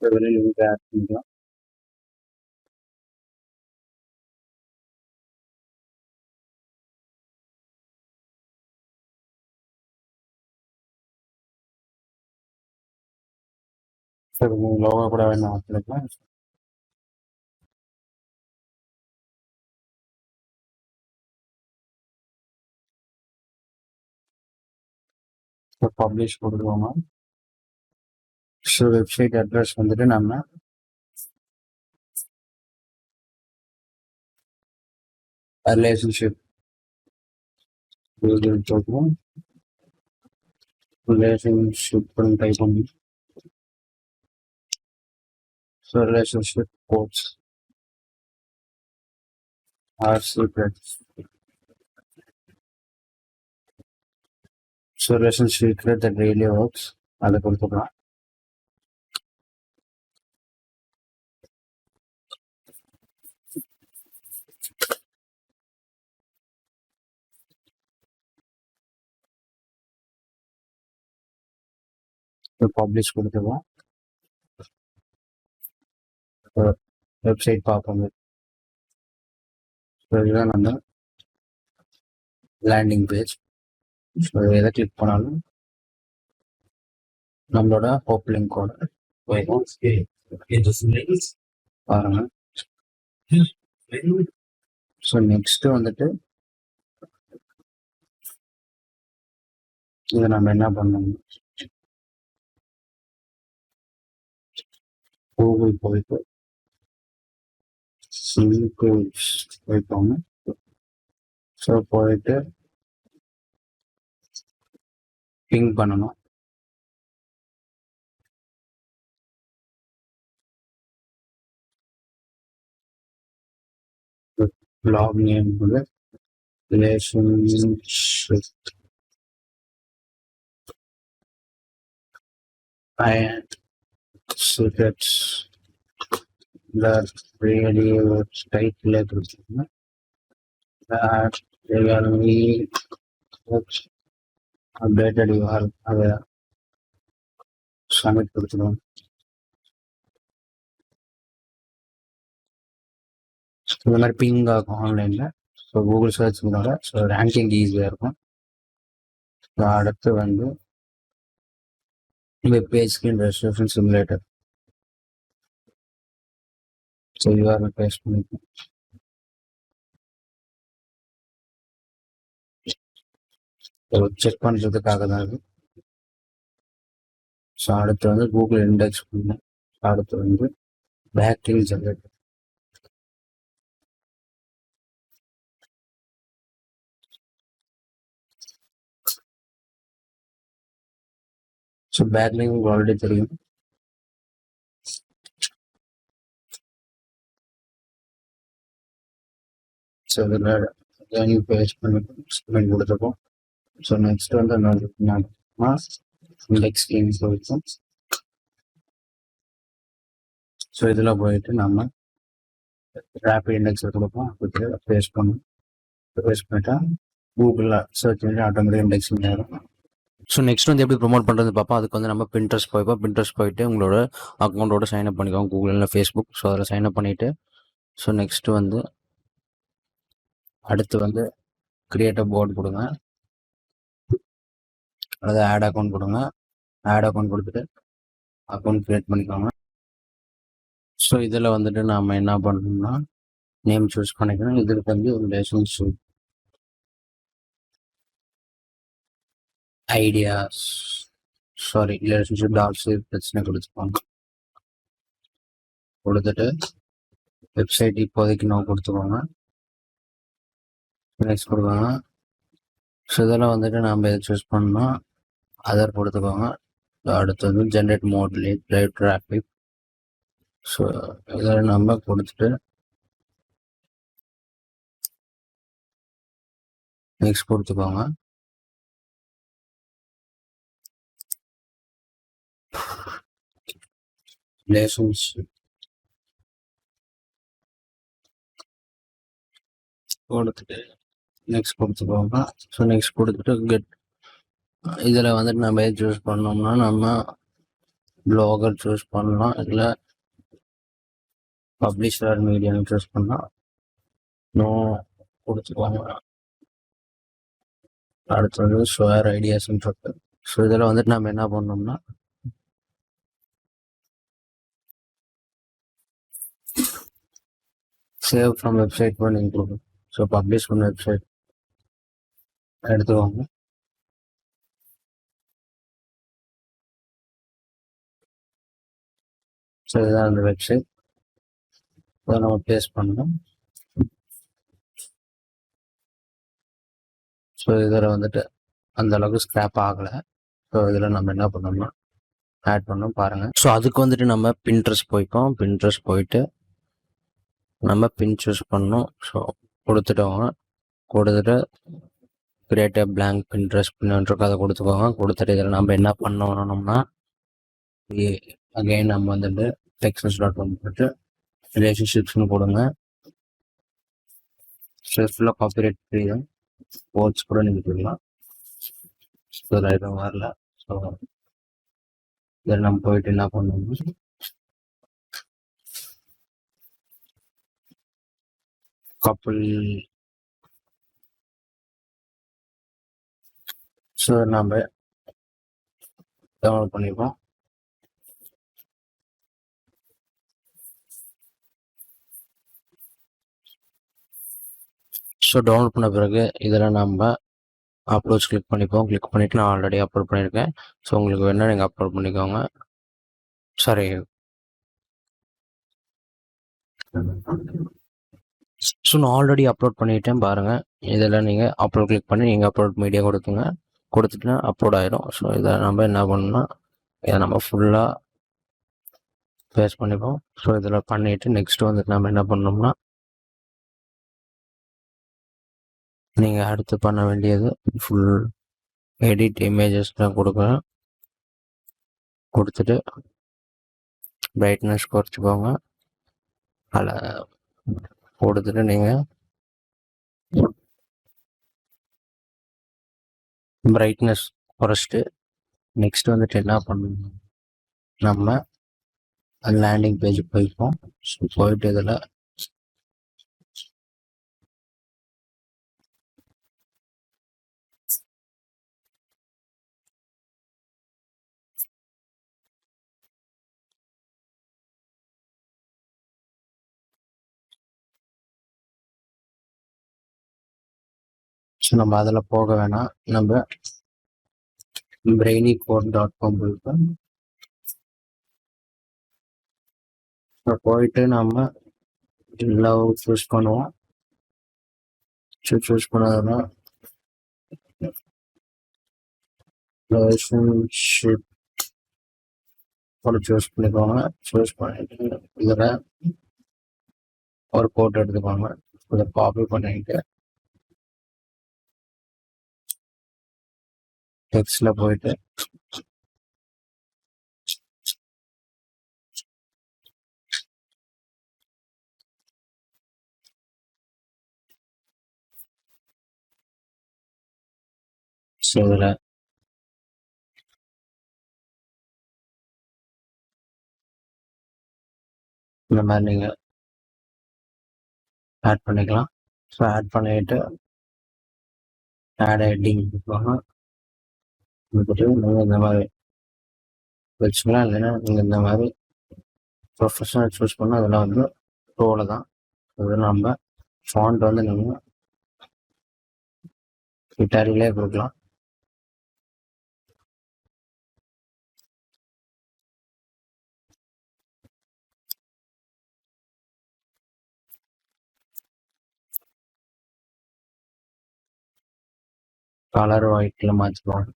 வெளியில் இருந்து ஆட் பண்ணிக்கலாம். சரி, நீங்கள் லோகோ கூட வேணும் ஆட் பண்ணிக்கலாம். ஸோ பப்ளிஷ் கொடுத்துருவாங்க. ஸோ வெப்சைட் அட்ரஸ் வந்துட்டு நம்ம ரிலேஷன்ஷிப் போட்டுருவோம். ரிலேஷன்ஷிப் டைப் பண்ணி so relationship quotes or secrets. So relationship secret that really works அதை கொடுத்துக்கலாம். பப்ளிஷ் கொடுத்துருவோம். வெப்சைட் பார்ப்போம். ஸோ இதுதான் நம்ம லேண்டிங் பேஜ். ஸோ எதை கிளிக் பண்ணாலும் நம்மளோட ஹோப் லிங்கோட பாருங்க. ஸோ நெக்ஸ்ட் வந்துட்டு இதை நம்ம என்ன பண்ணணும், கூகுள் போயிட்டு போய்ப்பாங்க. ஸோ போயிட்டு பிங் பண்ணணும். பிளாக் நேம் வந்து relationship and secrets that really tightly கொடுத்துருக்கோம். That really updated you are அதை சப்மிட் கொடுத்துருவோம். இந்த மாதிரி பிங் ஆகும் ஆன்லைனில். ஸோ கூகுள் சர்ச்னால ஸோ ரேங்கிங் ஈஸியாக இருக்கும். ஸோ அடுத்து வந்து web page screen registration simulator. So URL paste பண்ணிக்கலாம். செக் பண்ணுறதுக்காக தான் இது. ஸோ அடுத்து வந்து கூகுள் இண்டெக்ஸ் பண்ணேன். அடுத்து வந்து backlink generator. So backlink already தெரியும். ஸோ இதில் பேஜ் பண்ணி கொடுத்துருக்கோம். ஸோ நெக்ஸ்ட் வந்து இண்டெக்ஸ் ஸ்கீம் போயிருக்கோம். ஸோ இதில் போயிட்டு நம்ம ரேபிட் இண்டெக்ஸை கொடுப்போம். அதுக்கு பேஸ்ட் பண்ணும். பேஸ்ட் பண்ணிட்டா கூகுளில் சர்ச் பண்ணி ஆட்டோமேட்டிக் இண்டெக்ஸிங் ஆகிடும். ஸோ நெக்ஸ்ட் வந்து எப்படி ப்ரொமோட் பண்ணுறது பார்ப்போம். அதுக்கு வந்து நம்ம பின்ட்ரெஸ்ட் போய்ப்போம். பின்ட்ரெஸ்ட் போயிட்டு உங்களோட அக்கௌண்ட்டோட சைன்அப் பண்ணிக்கோங்க, கூகுள் இல்லை ஃபேஸ்புக். ஸோ அதில் சைன்அப் பண்ணிவிட்டு ஸோ நெக்ஸ்ட்டு வந்து அடுத்து வந்து கிரியேட் அ போர்டு கொடுங்க, அதாவது ஆட் அக்கௌண்ட் கொடுங்க. ஆட் அக்கௌண்ட் கொடுத்துட்டு அக்கௌண்ட் க்ரியேட் பண்ணிக்கோங்க. ஸோ இதில் வந்துட்டு நாம் என்ன பண்ணணும்னா நேம் சூஸ் பண்ணிக்கணும். இதுக்கு வந்து ரிலேஷன்ஷிப் ஐடியாஸ் ரிலேஷன்ஷிப் டாட்ஸ் பிரச்சனை கொடுத்துப்பாங்க. கொடுத்துட்டு வெப்சைட் இப்போதைக்கு நோ கொடுத்துக்கோங்க. நெக்ஸ்ட் கொடுக்கோங்க. ஸோ இதெல்லாம் வந்துட்டு நம்ம எது சூஸ் பண்ணோம் அதர் கொடுத்துக்கோங்க. அடுத்து வந்து generate Mottley live traffic. So இதில் நம்ம கொடுத்துட்டு நெக்ஸ்ட் கொடுத்துக்கோங்க. ரிலேஷன்ஷிப் கொடுத்துட்டு நெக்ஸ்ட் கொடுத்துக்கோங்க. ஸோ நெக்ஸ்ட் கொடுத்துட்டு கெட். இதில் வந்துட்டு நம்ம எது சூஸ் பண்ணோம்னா நம்ம ப்ளாகர் சூஸ் பண்ணலாம், இல்லை பப்ளிஷர் மீடியான்னு சூஸ் பண்ணால் நோ கொடுத்துக்குவாங்க. அடுத்தது ஷேர் ஐடியாஸ்ன்னு இருக்கு. ஸோ இதில் வந்துட்டு நம்ம என்ன பண்ணோம்னா சேவ் ஃப்ரம் வெப்சைட் பண்ணி கொடுக்கும். ஸோ பப்ளிஷ் பண்ண வெப்சைட் எடுத்துக்கோங்க. ஸோ இதுதான் அந்த வெப்சைட். அதை நம்ம பேஸ்ட் பண்ணணும். ஸோ இதில் வந்துட்டு அந்த அளவுக்கு ஸ்க்ராப் ஆகலை. ஸோ இதில் நம்ம என்ன பண்ணோம்னா ஆட் பண்ணோம் பாருங்கள். ஸோ அதுக்கு வந்துட்டு நம்ம பின்ட்ரெஸ்ட் போய்ப்போம். பின்ட்ரெஸ்ட் போயிட்டு நம்ம பின் சூஸ் பண்ணணும். ஸோ கொடுத்துட்டோங்க. கொடுத்துட்டு கிரியேட் பிளாங்க் பின்ட்ரெஸ்ட் பின்னுருக்கு, அதை கொடுத்துக்கோங்க. கொடுத்துட்டு இதில் நம்ம என்ன பண்ணணும்னா அகைன் நம்ம வந்துட்டு texas.com போட்டு ரிலேஷன்ஷிப்ஸ்னு கொடுங்க. ஃபுல்லாக காப்பிரைட் ஃப்ரீ தான். கோட்ஸ் கூட நீங்கள் கொடுக்கலாம். ஸோ எதுவும் வரல. ஸோ இதில் நம்ம போயிட்டு என்ன பண்ணணும், கப்பல். ஸோ நம்ம டவுன்லோட் பண்ணிப்போம். ஸோ டவுன்லோட் பண்ண பிறகு இதில் நம்ம அப்லோட்ஸ் கிளிக் பண்ணிப்போம். கிளிக் பண்ணிவிட்டு நான் ஆல்ரெடி அப்லோட் பண்ணியிருக்கேன். ஸோ உங்களுக்கு வேணால் நீங்கள் அப்லோட் பண்ணிக்கோங்க. சாரி, ஸோ நான் ஆல்ரெடி அப்லோட் பண்ணிட்டேன் பாருங்கள். இதில் நீங்கள் அப்லோட் கிளிக் பண்ணி நீங்கள் அப்லோட் மீடியா கொடுத்துங்க. கொடுத்துட்டுனா அப்லோட் ஆகிடும். ஸோ இதை நம்ம என்ன பண்ணணும்னா இதை நம்ம ஃபுல்லாக பேஸ்ட் பண்ணிப்போம். ஸோ இதில் பண்ணிவிட்டு நெக்ஸ்ட் வந்துட்டு நம்ம என்ன பண்ணோம்னா நீங்கள் அடுத்து பண்ண வேண்டியது ஃபுல் எடிட் இமேஜஸ்லாம் கொடுக்குறேன். கொடுத்துட்டு பிரைட்னஸ் குறைச்சிக்கோங்க. அதில் கொடுத்துட்டு நீங்கள் பிரைட்னஸ் குறைச்சிட்டு நெக்ஸ்ட் வந்துட்டு என்ன பண்ணணும், நம்ம லேண்டிங் பேஜ் போய்ப்போம். ஸோ போயிட்டு இதில் ஸோ நம்ம அதில் போக வேணாம். நம்ம brainycode.com போய்ப்போம். ஸோ போயிட்டு நம்ம லவ் சூஸ் பண்ணுவோம். சூஸ் பண்ணதுன்னா ரிலேஷன்ஷிப் ஒரு சூஸ் பண்ணிக்கோங்க. சூஸ் பண்ணிட்டு இதில் ஒரு கோட் எடுத்துக்கோங்க. இதை காப்பி பண்ணிட்டு டெக்ஸ்டில் போயிட்டு ஸோ இதில் இந்த மாதிரி நீங்கள் ஆட் பண்ணிக்கலாம். ஸோ ஆட் பண்ணிட்டு ஆட் ஹெட்டிங் கொடுப்பாங்க. கொடுத்துட்டு நீங்கள் இந்த மாதிரி வச்சுக்கலாம். இல்லைன்னா நீங்கள் இந்த மாதிரி ப்ரொஃபஷனல் சூஸ் பண்ணால் அதில் வந்து ப்ரோவில் தான். இது நம்ம ஃபாண்ட் வந்து நம்ம இட்டாலியிலே கொடுக்கலாம். கலர் ஒயிட்டில் மாற்றிக்கலாம்.